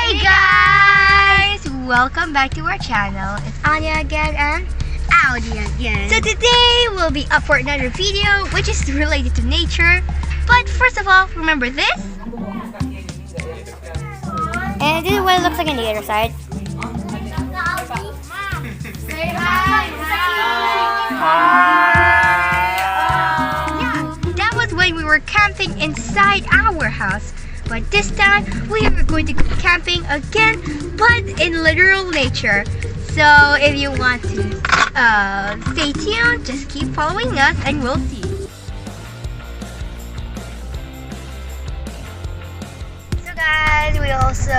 Hey guys! Welcome back to our channel. It's Anya again and Audi again. So today we'll be up for another video which is related to nature. But first of all, remember this? And this is what it looks like on the other side. Say hi! Yeah, that was when we were camping inside our house. But this time, we are going to go camping again, but in literal nature. So if you want to stay tuned, just keep following us and we'll see. So guys, we also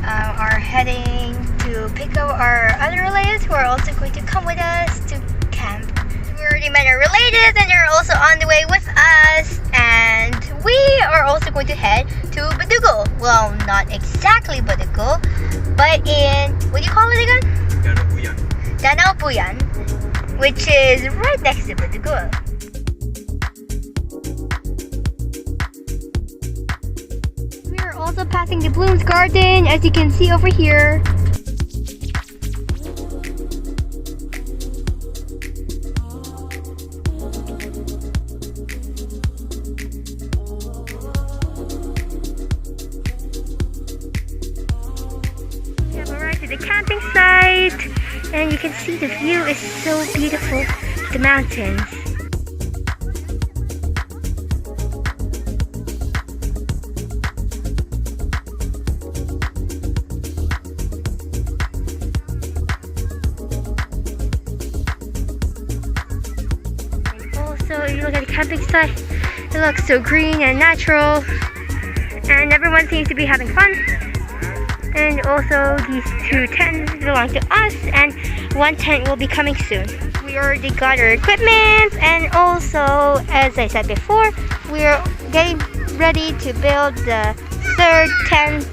are heading to pick up our other relatives who are also going to come with us to camp. We already met our relatives and they're also on the way with us, and we are also going to head to Badugo. Well, not exactly Badugo, but in, what do you call it again? Danau Buyan. Danau Buyan, which is right next to Badugo. We are also passing the Bloom's Garden, as you can see over here. The camping site, and you can see the view is so beautiful, the mountains. And also, if you look at the camping site, it looks so green and natural, and everyone seems to be having fun. And also these two tents belong to us, and one tent will be coming soon. We already got our equipment, and also, as I said before, we are getting ready to build the third tent.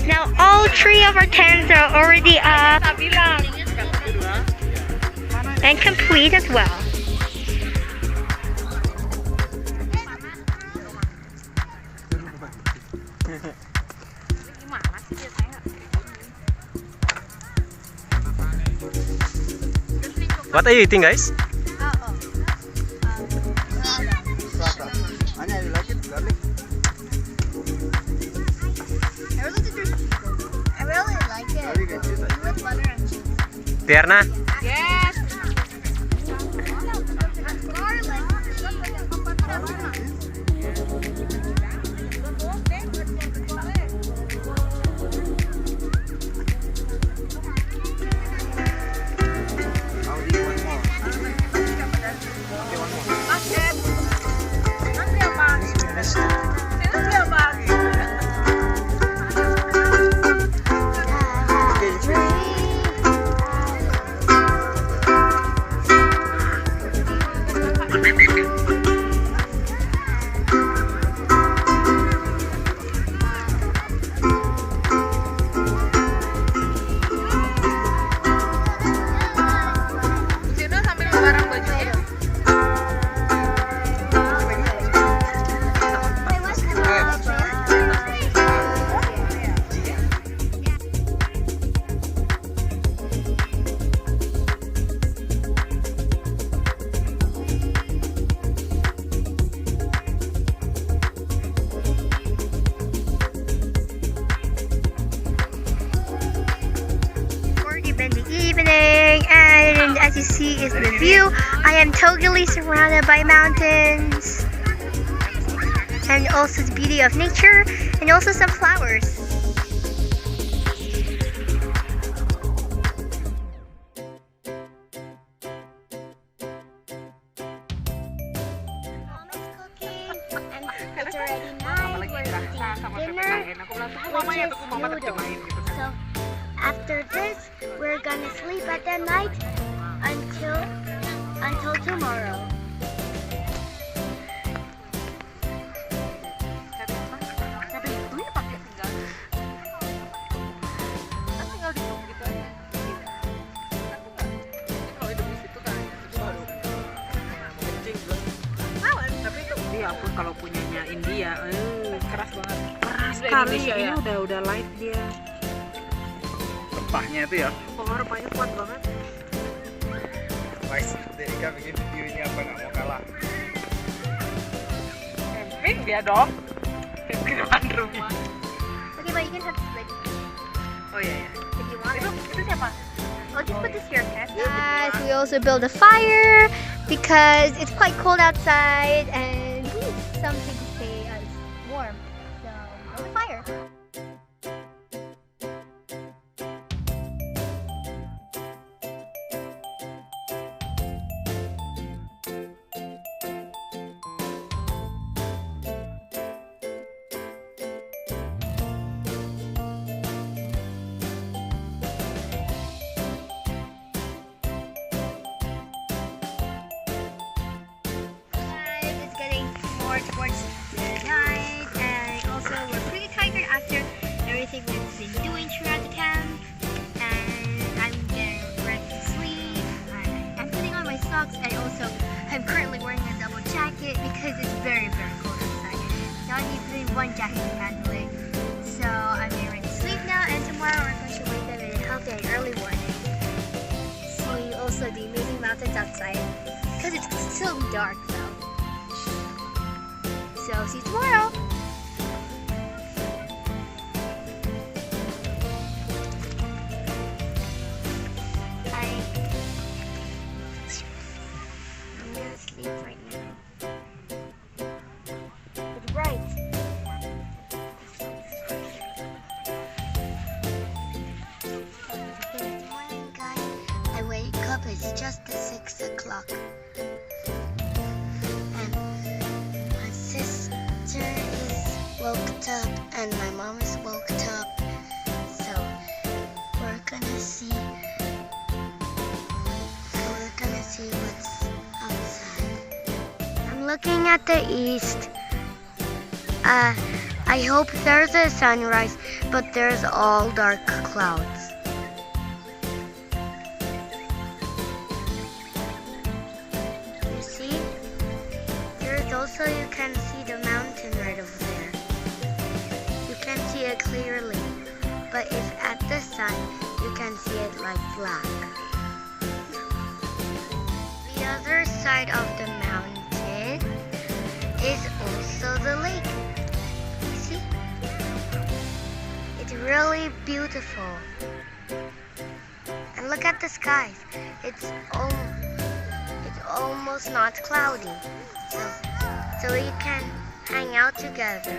Now all three of our tents are already up and complete as well. What are you eating, guys? Anya, you like it? Garlic? I really like it. With butter and cheese. Tierna? Yes. I'll eat one more. Okay, one more. In the evening, and as you see is the view. I am totally surrounded by mountains and also the beauty of nature and also some flowers. It's already night, we're eating dinner, which is noodles. So after this, we're gonna sleep at the night until tomorrow. ya ampun kalau punyanya India, Keras banget. keras Udah sekali. Indonesia Ini ya? udah light dia. Rempahnya itu ya. Oh, rempahnya kuat banget. Guys, Deka bikin video ini apa nggak mau kalah. Camping dia dong. Campingan rumah. Okay, but you can have this like Oh iya ya. if you want. Itu siapa? I'll just put this here, okay? Guys, we also build a fire because it's quite cold outside and we need something to stay us warm. So, build a fire. Guys, it's getting more towards the night, and also we're pretty tired after everything we've been doing throughout the camp. And I'm getting ready to sleep. I'm putting on my socks, and also I'm currently wearing a double jacket because it's very, very cold outside. Not even one jacket can handle it. So I'm getting ready to sleep now, and tomorrow we're going to wake up and help an early morning. See also the amazing mountains outside. Because it's still dark though. So see you tomorrow. I'm gonna sleep right now. It's bright. Good morning, guys. I wake up. It's just 6 o'clock. And my sister is woke up and my mom is woke up. So we're gonna see what's outside. I'm looking at the east. I hope there's a sunrise, but there's all dark clouds. You see? There's also, you can see the mountain right over there. You can see it clearly, but if at the sun, you can see it like black. The other side of the mountain is also the lake. You see? It's really beautiful. And look at the skies. It's almost not cloudy. So we can hang out together.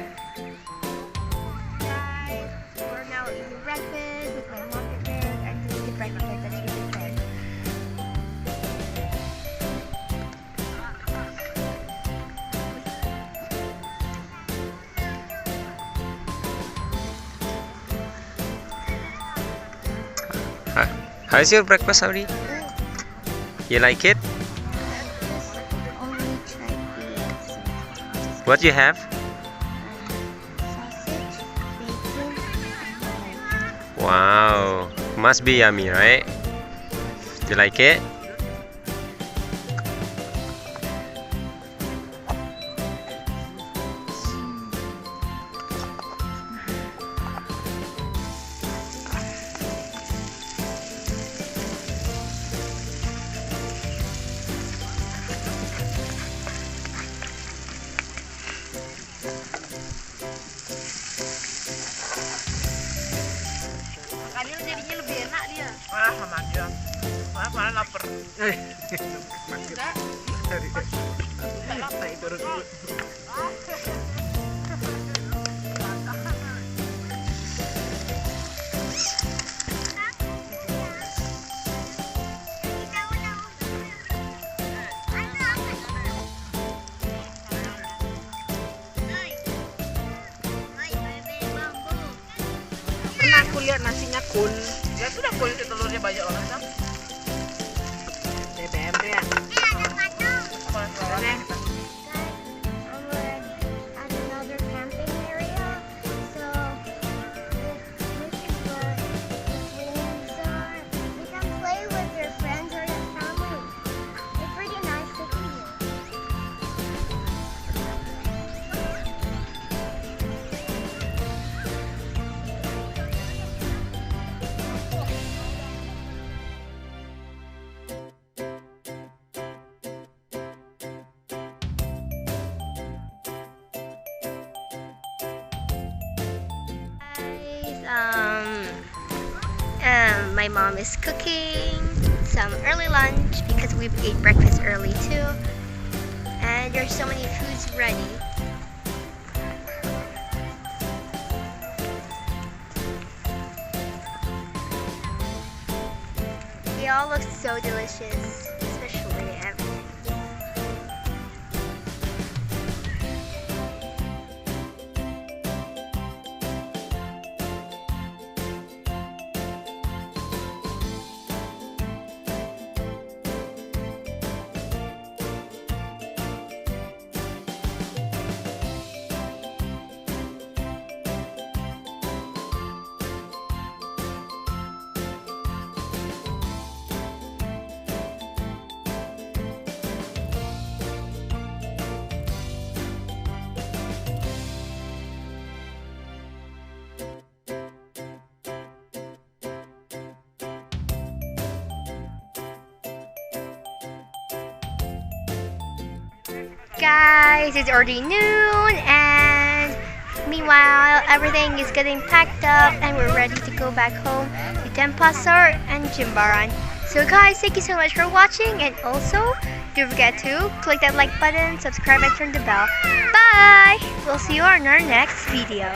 Guys, we're now eating breakfast with my mom and dad, and this is the breakfast that she prepared. How's your breakfast, Audi? You like it? Only try the What you have? sausage, bacon, and Wow, must be yummy, right? You like it? Makannya jadinya lebih enak dia. Wah, sama aja. Wah, malah lapar. Enggak. Enggak lapar. Pernah aku lihat nasinya cool. Ya sudah cool itu telurnya banyak banget kan. BBM ya. Apa soalnya? at another camping area. So this is where the swings are. You can play with your friends or your family. It's pretty nice to see. My mom is cooking some early lunch because we ate breakfast early too. And there's so many foods ready. They all look so delicious, especially everything. Guys, it's already noon and meanwhile everything is getting packed up and we're ready to go back home to Denpasar and Jimbaran. So guys, thank you so much for watching, and also don't forget to click that like button, subscribe and turn the bell. Bye! We'll see you on our next video.